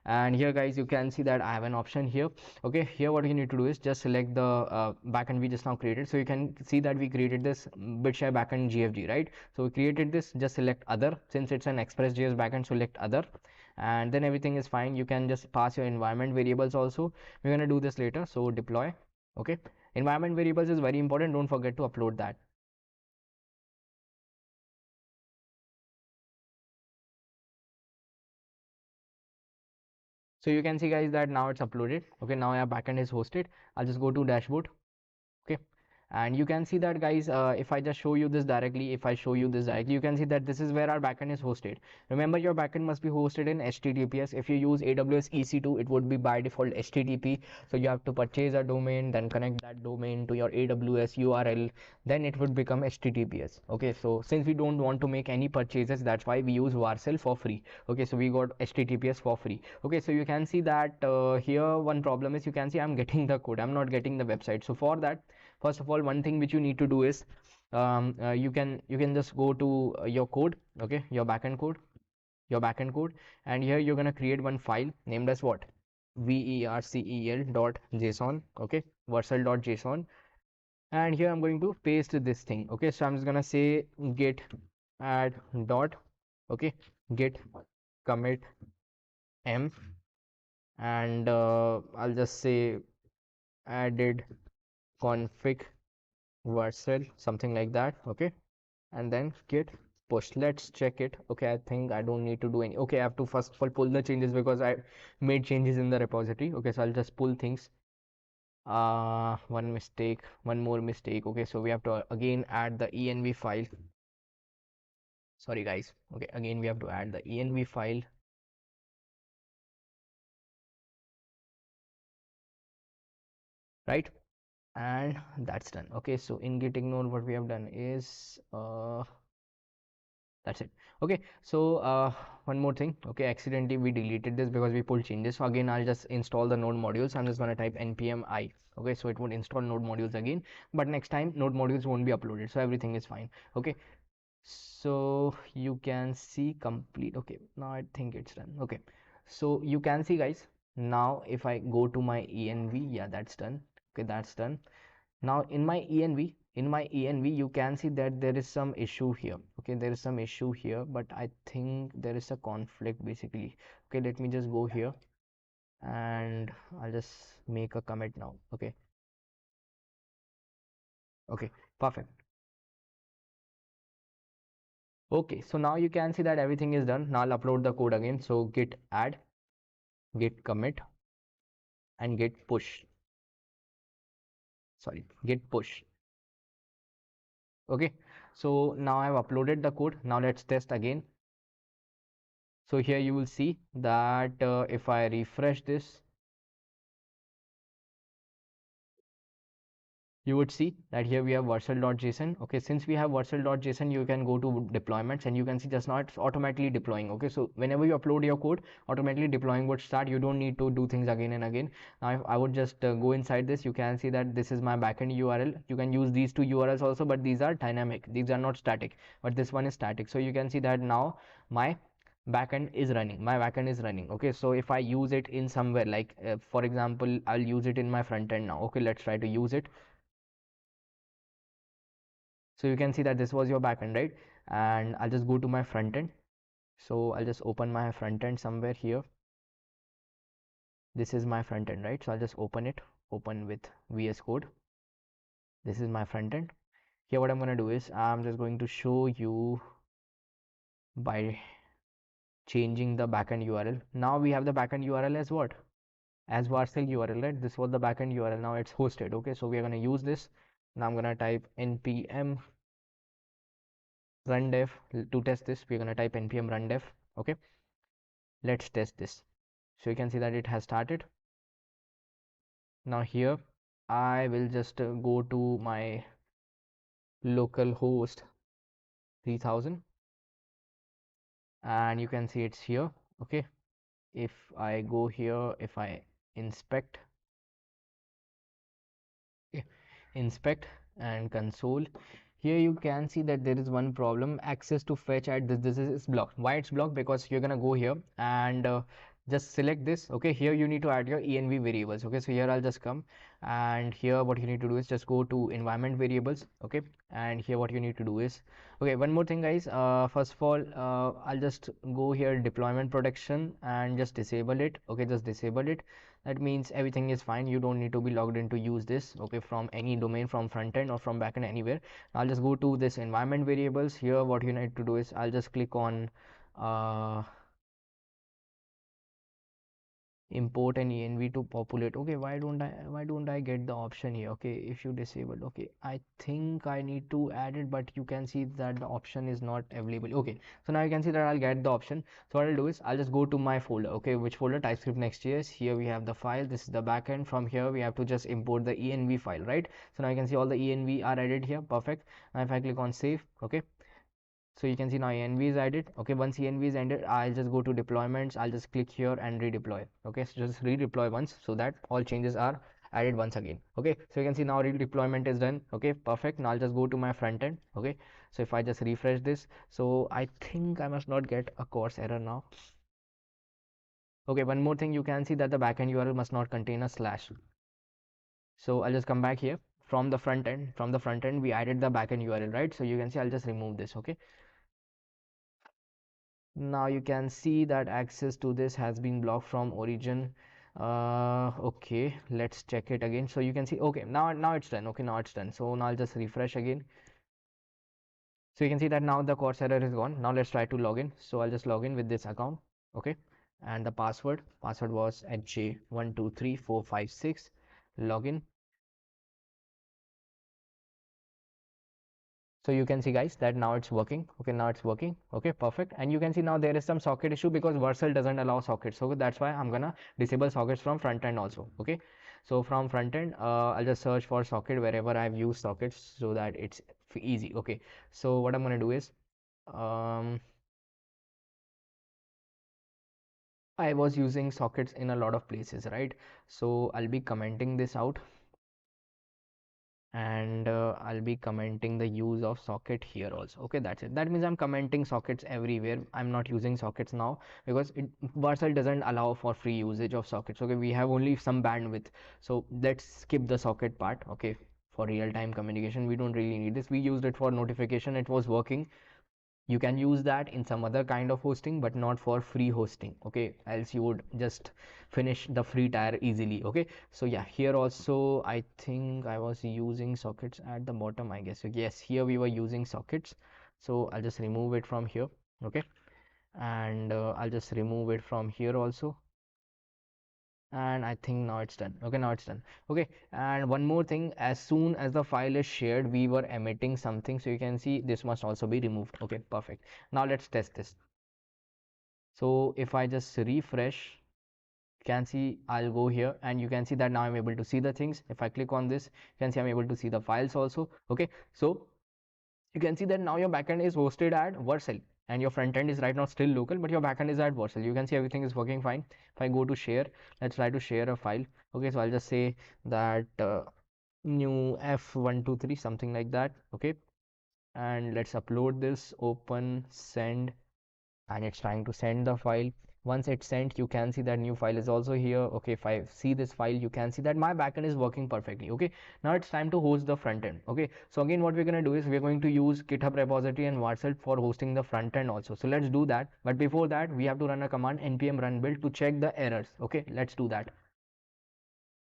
and here guys you can see that I have an option here. Okay, here what you need to do is just select the backend we just now created. So you can see that we created this bitshare backend GFG, right? So we created this, just select other. Since it's an express.js backend, select other, and then everything is fine. You can just pass your environment variables also. We're going to do this later. So deploy. Okay, environment variables is very important, don't forget to upload that. So you can see guys that now it's uploaded. Okay, now our backend is hosted. I'll just go to dashboard. Okay, and you can see that guys, if I just show you this directly, you can see that this is where our backend is hosted. Remember, your backend must be hosted in HTTPS. If you use AWS EC2, it would be by default HTTP. So you have to purchase a domain, then connect that domain to your AWS URL, then it would become HTTPS. Okay, so since we don't want to make any purchases, that's why we use Varsel for free. Okay, so we got HTTPS for free. Okay, so you can see that here one problem is, you can see I'm getting the code, I'm not getting the website. So for that, first of all, one thing which you need to do is you can just go to your code. Okay, your backend code, and here you're going to create one file named as what, vercel.json. Okay, versal.json, and here I'm going to paste this thing. Okay, so I'm just going to say git add dot, okay, git commit m, and I'll just say added config Vercel, something like that. Okay, and then git push. Let's check it. Okay, I think I don't need to do any. Okay, I have to first of all pull the changes because I made changes in the repository. Okay, so I'll just pull things. One more mistake. Okay, so we have to again add the env file. Sorry guys. Okay, again we have to add the env file, right? And that's done. Okay, so in git ignore, what we have done is that's it. Okay, so one more thing. Okay, accidentally we deleted this because we pulled changes. So again I'll just install the node modules. I'm just going to type npm I. Okay, so it would install node modules again, but next time node modules won't be uploaded, so everything is fine. Okay, so you can see complete. Okay, now I think it's done. Okay, so you can see guys, now if I go to my env, yeah, that's done. Okay, that's done. Now in my env, in my env you can see that there is some issue here. Okay, there is some issue here, but I think there is a conflict basically. Okay, let me just go here and I'll just make a commit now. Okay, okay, perfect. Okay, so now you can see that everything is done. Now I'll upload the code again. So git add, git commit, and git push. Sorry, git push. Okay, so now I've uploaded the code. Now let's test again. So here you will see that if I refresh this, you would see that here we have Vercel.json. Okay, since we have Vercel.json, you can go to deployments and you can see just now it's automatically deploying. Okay, so whenever you upload your code, automatically deploying would start. You don't need to do things again and again. Now if I would just go inside this, you can see that this is my backend URL. You can use these two URLs also, but these are dynamic, these are not static, but this one is static. So you can see that now my backend is running, my backend is running. Okay, so if I use it in somewhere like for example, I'll use it in my front end now. Okay, let's try to use it. So you can see that this was your backend, right? And I'll just go to my front end. So I'll just open my front end somewhere here. This is my front end, right? So I'll just open it, open with VS Code. This is my front end. Here what I'm going to do is I'm just going to show you by changing the backend URL. Now we have the backend URL as what? As Varcel URL, right? This was the backend URL. Now it's hosted. Okay, so we are going to use this. Now I'm going to type npm run dev. To test this, we're going to type npm run dev. Okay, let's test this. So you can see that it has started. Now here I will just go to my local host 3000 and you can see it's here. Okay, if I go here, if I inspect, okay, inspect and console, here you can see that there is one problem. Access to fetch at this is blocked. Why it's blocked? Because you're gonna go here and just select this. Okay, here you need to add your env variables. Okay, so here I'll just come and here what you need to do is just go to environment variables. Okay, and here what you need to do is, okay, one more thing guys, first of all I'll just go here deployment protection and just disable it. Okay, just disable it. That means everything is fine, you don't need to be logged in to use this. Okay, from any domain, from front end or from backend, anywhere. I'll just go to this environment variables. Here what you need to do is I'll just click on import an env to populate. Okay, why don't I get the option here? Okay, if you disable, okay, I think I need to add it, but you can see that the option is not available. Okay, so now you can see that I'll get the option. So what I'll do is I'll just go to my folder. Okay, which folder? TypeScript Next.js. Here we have the file, this is the backend. From here we have to just import the env file, right? So now you can see all the env are added here. Perfect. Now if I click on save, okay, so you can see now env is added. Okay, once env is ended, I'll just go to deployments. I'll just click here and redeploy. Okay, so just redeploy once so that all changes are added once again. Okay, so you can see now redeployment is done. Okay, perfect. Now I'll just go to my front end. Okay, so if I just refresh this, so I think I must not get a course error now. Okay, one more thing, you can see that the backend URL must not contain a slash. So I'll just come back here from the front end. From the front end we added the backend URL, right? So you can see I'll just remove this. Okay, now you can see that access to this has been blocked from origin. Okay, let's check it again. So you can see, okay, now it's done. Okay, now it's done. So now I'll just refresh again. So you can see that now the course error is gone. Now let's try to log in. So I'll just log in with this account. Okay, and the password was HJ123456. Login. So you can see guys that now it's working. Okay, now it's working. Okay, perfect. And you can see now there is some socket issue because Vercel doesn't allow sockets. So that's why I'm gonna disable sockets from front end also. Okay, so from front end I'll just search for socket wherever I've used sockets so that it's easy. Okay, so what I'm gonna do is I was using sockets in a lot of places, right? So I'll be commenting this out and I'll be commenting the use of socket here also. Okay, that's it. That means I'm commenting sockets everywhere. I'm not using sockets now because Vercel doesn't allow for free usage of sockets. Okay, we have only some bandwidth, so let's skip the socket part. Okay, for real-time communication. We don't really need this. We used it for notification. It was working. You can use that in some other kind of hosting, but not for free hosting, okay? Else you would just finish the free tier easily, okay? So yeah, here also I think I was using sockets at the bottom, I guess. So yes, here we were using sockets, so I'll just remove it from here, okay? And I'll just remove it from here also, and I think now it's done. Okay, now it's done. Okay, and one more thing, as soon as the file is shared, we were emitting something, so you can see this must also be removed. Okay, perfect. Now let's test this. So if I just refresh, you can see I'll go here and you can see that now I'm able to see the things. If I click on this, you can see I'm able to see the files also. Okay, so you can see that now your backend is hosted at Vercel and your front end is right now still local, but your backend is at Vercel. You can see everything is working fine. If I go to share, let's try to share a file. Okay, so I'll just say that new f123 something like that. Okay, and let's upload this, open, send, and it's trying to send the file. Once it's sent, you can see that new file is also here. Okay, if I see this file, you can see that my backend is working perfectly. Okay, now it's time to host the front end. Okay, so again what we're going to do is we're going to use GitHub repository and Vercel for hosting the front end also. So let's do that, but before that we have to run a command npm run build to check the errors. Okay, let's do that.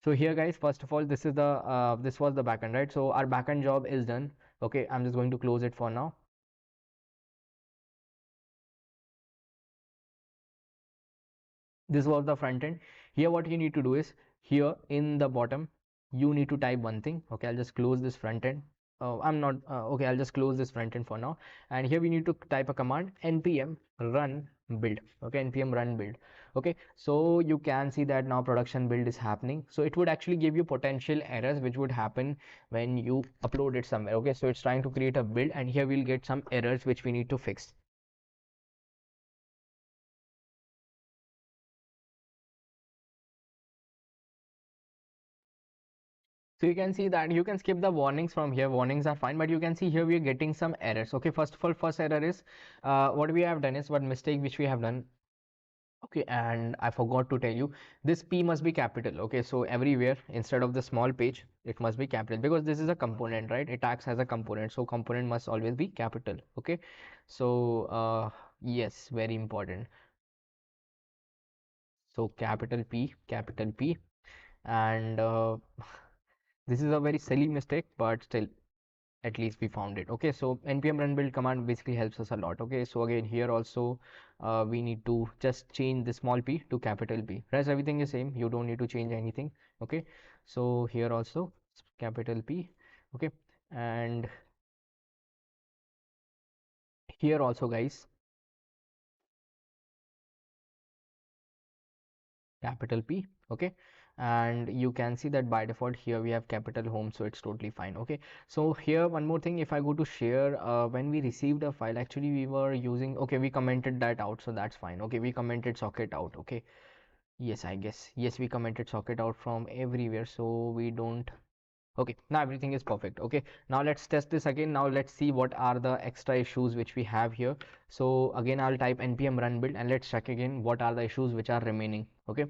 So here guys, first of all, this is the this was the backend, right? So our backend job is done. Okay, I'm just going to close it for now. This was the front end. Here what you need to do is, here in the bottom you need to type one thing. Okay, I'll just close this front end. I'm not okay, I'll just close this front end for now, and here we need to type a command npm run build. Okay, npm run build. Okay, so you can see that now production build is happening. So it would actually give you potential errors which would happen when you upload it somewhere. Okay, so it's trying to create a build, and here we'll get some errors which we need to fix. So you can see that you can skip the warnings from here. Warnings are fine, but you can see here we are getting some errors. Okay, first of all, first error is what we have done is what mistake which we have done. Okay, and I forgot to tell you, this P must be capital. Okay, so everywhere instead of the small page, it must be capital because this is a component, right? It acts as a component, so component must always be capital. Okay, so yes, very important. So capital P, and this is a very silly mistake, but still at least we found it. Okay, so npm run build command basically helps us a lot. Okay, so again here also we need to just change the small p to capital P. Rest everything is same, you don't need to change anything. Okay, so here also capital P. Okay, and here also guys, capital P. Okay, and you can see that by default here we have capital home, so it's totally fine. Okay, so here one more thing, if I go to share, when we received a file, actually we were using, okay, we commented that out, so that's fine. Okay, we commented socket out. Okay, yes, I guess yes, we commented socket out from everywhere, so we don't. Okay, now everything is perfect. Okay, now let's test this again. Now let's see what are the extra issues which we have here. So again I'll type npm run build and let's check again what are the issues which are remaining. Okay,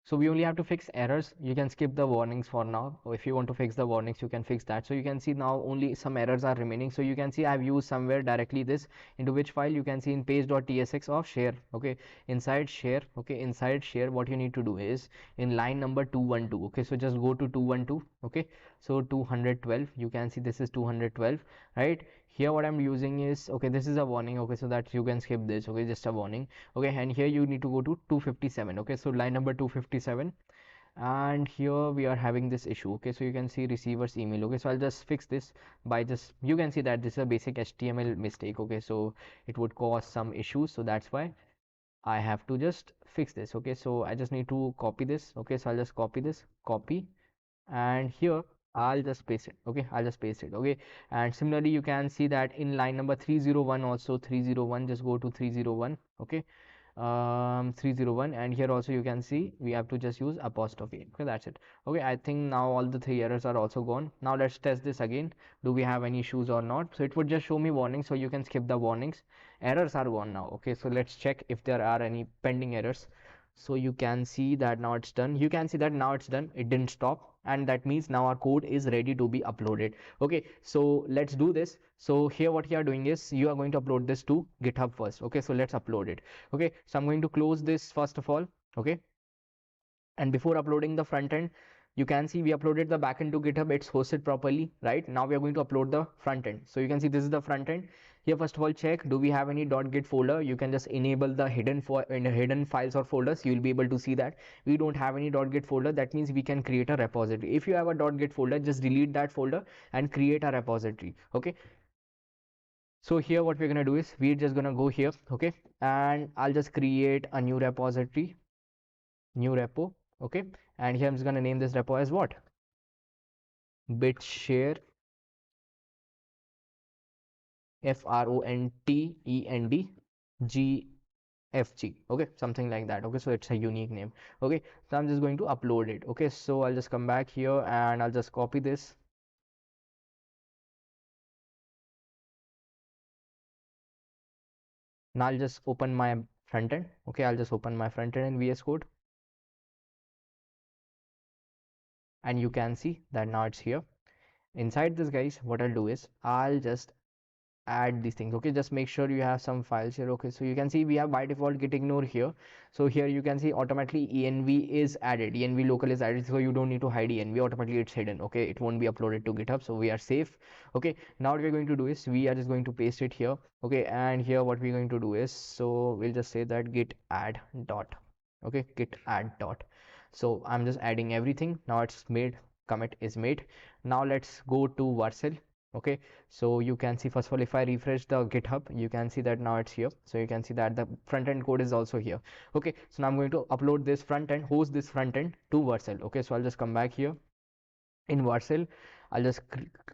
so we only have to fix errors. You can skip the warnings for now, or if you want to fix the warnings you can fix that. So you can see now only some errors are remaining. So you can see I've used somewhere directly this, into which file you can see in page.tsx of share. Okay, inside share. Okay, inside share what you need to do is in line number 212. Okay, so just go to 212. Okay, so 212, you can see this is 212, right? Here what I'm using is, okay, this is a warning. Okay, so that you can skip this. Okay, just a warning. Okay, and here you need to go to 257. Okay, so line number 257, and here we are having this issue. Okay, so you can see receiver's email. Okay, so I'll just fix this by just, you can see that this is a basic HTML mistake. Okay, so it would cause some issues, so that's why I have to just fix this. Okay, so I just need to copy this. Okay, so I'll just copy this, copy, and here I'll just paste it. Okay, I'll just paste it. Okay, and similarly you can see that in line number 301 also, 301, just go to 301. Okay, 301, and here also you can see we have to just use apostrophe. Okay, that's it. Okay, I think now all the three errors are also gone. Now let's test this again. Do we have any issues or not? So it would just show me warnings, so you can skip the warnings. Errors are gone now. Okay, so let's check if there are any pending errors. So you can see that now it's done. You can see that now it's done, it didn't stop. and that means now our code is ready to be uploaded. Okay, so let's do this. So here what you are doing is you are going to upload this to GitHub first. Okay, so let's upload it. Okay, so I'm going to close this first of all. Okay, and before uploading the front end, you can see we uploaded the backend to GitHub. It's hosted properly. Right now we are going to upload the front end. So you can see this is the front end. Here first of all check, do we have any .git folder? You can just enable the hidden files or folders. You will be able to see that we don't have any .git folder. That means we can create a repository. If you have a .git folder, just delete that folder and create a repository. Okay, so here what we're gonna do is we're just gonna go here. Okay, and I'll just create a new repository, new repo. Okay, and here I'm just gonna name this repo as what? Bitshare FRONTEND okay, something like that. Okay, so it's a unique name. Okay, so I'm just going to upload it. Okay, so I'll just come back here and I'll just copy this. Now I'll just open my front end. Okay, I'll just open my front end in VS Code, and you can see that now it's here. Inside this, guys, what I'll do is I'll just add these things. Okay, just make sure you have some files here. Okay, so you can see we have by default git ignore here. So here you can see automatically env is added, env local is added, so you don't need to hide env, automatically it's hidden. Okay, it won't be uploaded to GitHub, so we are safe. Okay, now what we're going to do is we are just going to paste it here. Okay, and here what we're going to do is, so we'll just say that git add dot. Okay, git add dot. So I'm just adding everything. Now it's made, commit is made. Now let's go to Vercel. Okay, so you can see first of all, if I refresh the GitHub, you can see that now it's here. So you can see that the front end code is also here. Okay, so now I'm going to upload this front end, host this front end to Vercel. Okay, so I'll just come back here in Vercel. I'll just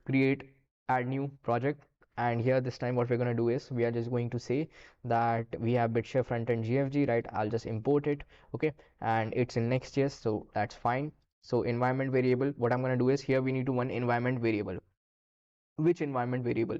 create, add new project, and here this time what we're going to do is we are just going to say that we have bitshare frontend GFG, right? I'll just import it. Okay, and it's in Next.js, so that's fine. So environment variable, what I'm going to do is here we need to one environment variable. Which environment variable?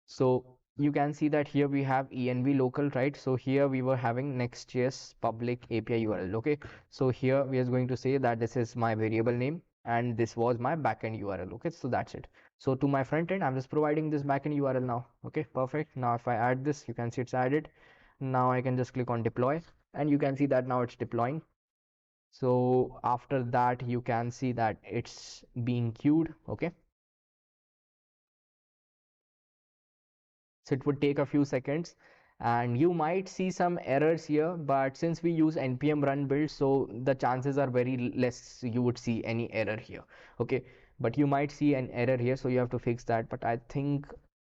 So you can see that here we have env local, right? So here we were having Next.js public API URL. Okay, so here we are going to say that this is my variable name and this was my backend URL. Okay, so that's it. So to my front end, I'm just providing this backend URL now. Okay, perfect. Now if I add this, you can see it's added. Now I can just click on deploy and you can see that now it's deploying. So after that, you can see that it's being queued. Okay, so it would take a few seconds and you might see some errors here, but since we use npm run build, so the chances are very less you would see any error here. Okay, but you might see an error here, so you have to fix that. But I think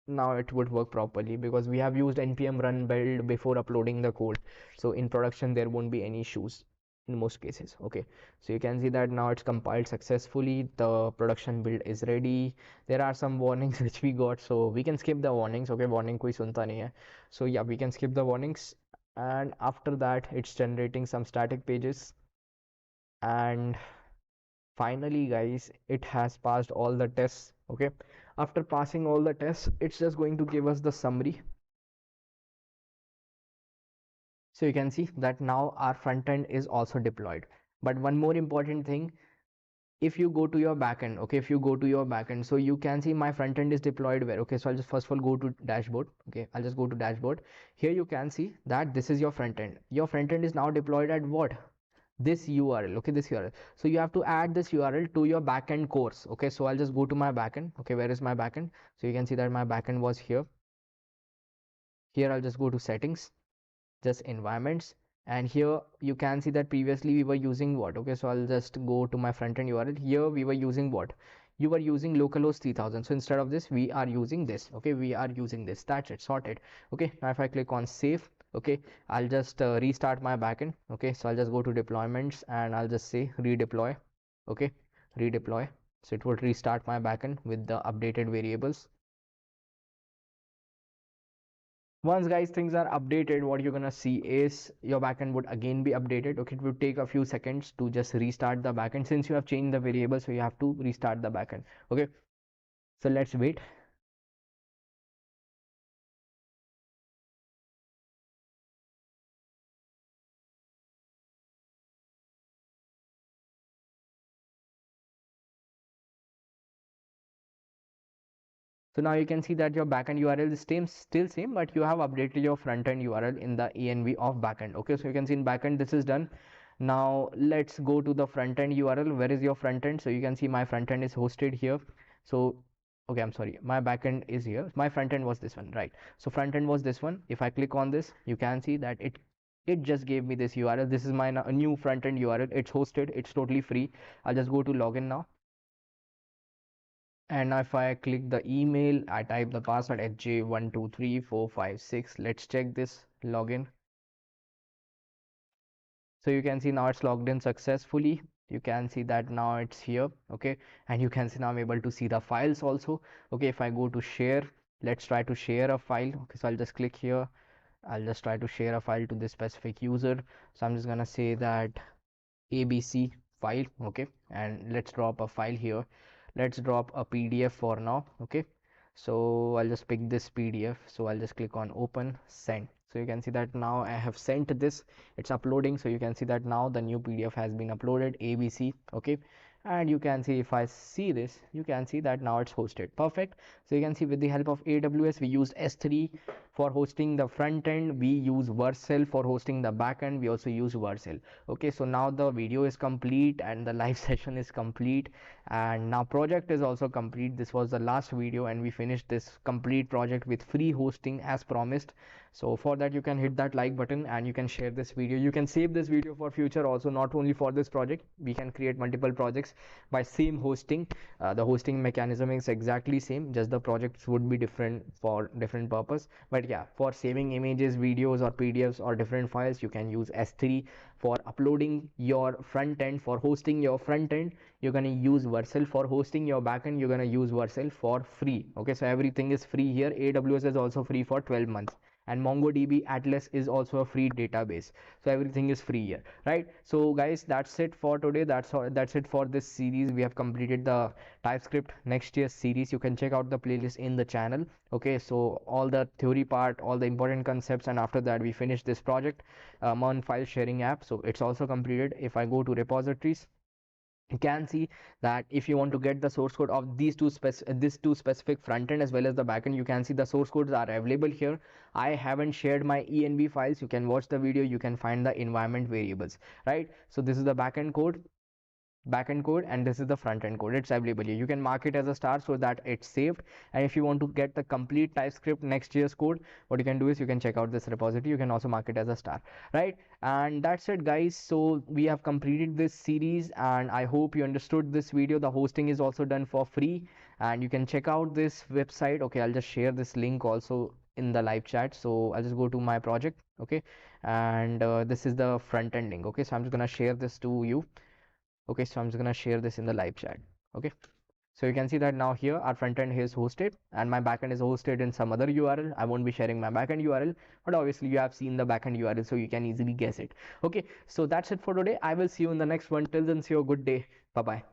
now it would work properly because we have used npm run build before uploading the code, so in production there won't be any issues in most cases. Okay, so you can see that now it's compiled successfully, the production build is ready. There are some warnings which we got, so we can skip the warnings. Okay, warning koi sunta nahi hai, so yeah, we can skip the warnings. And after that it's generating some static pages, and finally guys, it has passed all the tests. Okay, after passing all the tests, it's just going to give us the summary. So you can see that now our front end is also deployed. But one more important thing, if you go to your backend, okay, if you go to your backend, so you can see my front end is deployed where? Okay, so I'll just first of all go to dashboard. Okay, I'll just go to dashboard. Here you can see that this is your front end. Your front end is now deployed at what? This URL. Okay, this URL. So you have to add this URL to your backend course. Okay, so I'll just go to my backend. Okay, where is my backend? So you can see that my backend was here. Here I'll just go to settings, just environments, and here you can see that previously we were using what? Okay, so I'll just go to my front end URL. Here we were using what? You were using localhost 3000, so instead of this we are using this. Okay, we are using this. That's it, sorted. Okay, now if I click on save, okay, I'll just restart my backend. Okay, so I'll just go to deployments and I'll just say redeploy. Okay, redeploy, so it would restart my backend with the updated variables. Once guys things are updated, what you're gonna see is your backend would again be updated. Okay, it would take a few seconds to just restart the backend since you have changed the variable, so you have to restart the backend. Okay, so let's wait. So now you can see that your backend URL is still same, but you have updated your front-end URL in the env of backend. Okay, so you can see in backend this is done. Now let's go to the front-end URL. Where is your front-end? So you can see my front-end is hosted here. So okay, I'm sorry, my backend is here. My front-end was this one, right? So front-end was this one. If I click on this, you can see that it just gave me this URL. This is my new front-end URL. It's hosted, it's totally free. I'll just go to login now. And if I click the email, I type the password HJ123456. Let's check this login. So you can see now it's logged in successfully. You can see that now it's here. Okay, and you can see now I'm able to see the files also. Okay, if I go to share, let's try to share a file. Okay, so I'll just click here. I'll just try to share a file to this specific user. So I'm just gonna say that ABC file. Okay, and let's drop a file here. Let's drop a PDF for now. Okay, so I'll just pick this PDF. So I'll just click on open, send. So you can see that now I have sent this, it's uploading. So you can see that now the new PDF has been uploaded, ABC. Okay, and you can see, if I see this, you can see that now it's hosted. Perfect. So you can see with the help of AWS, we used S3 for hosting the front end, we use Vercel for hosting the back end, we also use Vercel. Okay, so now the video is complete and the live session is complete, and now project is also complete. This was the last video and we finished this complete project with free hosting as promised. So for that, you can hit that like button and you can share this video. You can save this video for future also, not only for this project. We can create multiple projects by same hosting. The hosting mechanism is exactly same, just the projects would be different for different purpose. But yeah, for saving images, videos or PDFs or different files, you can use S3. For uploading your front end, for hosting your front end, you're going to use Vercel. For hosting your backend, you're going to use Vercel for free. Okay, so everything is free here. AWS is also free for 12 months, and MongoDB Atlas is also a free database. So everything is free here, right? So guys, that's it for today. That's it for this series. We have completed the TypeScript Next.js series. You can check out the playlist in the channel. Okay, so all the theory part, all the important concepts, and after that we finish this project, MERN file sharing app. So it's also completed. If I go to repositories, you can see that if you want to get the source code of these two specific front end as well as the backend, you can see the source codes are available here. I haven't shared my env files. You can watch the video, you can find the environment variables, right? So this is the backend code and this is the front end code. It's available here. You can mark it as a star so that it's saved. And if you want to get the complete TypeScript Next.js code, what you can do is you can check out this repository. You can also mark it as a star, right? And that's it, guys. So we have completed this series and I hope you understood this video. The hosting is also done for free and you can check out this website. Okay, I'll just share this link also in the live chat. So I'll just go to my project. Okay, and this is the front end link. Okay, so I'm just gonna share this to you. Okay, so I'm just gonna share this in the live chat. Okay, so you can see that now here our front end is hosted and my backend is hosted in some other URL. I won't be sharing my backend URL, but obviously you have seen the backend URL, so you can easily guess it. Okay, so that's it for today. I will see you in the next one. Till then, see you. Good day. Bye bye.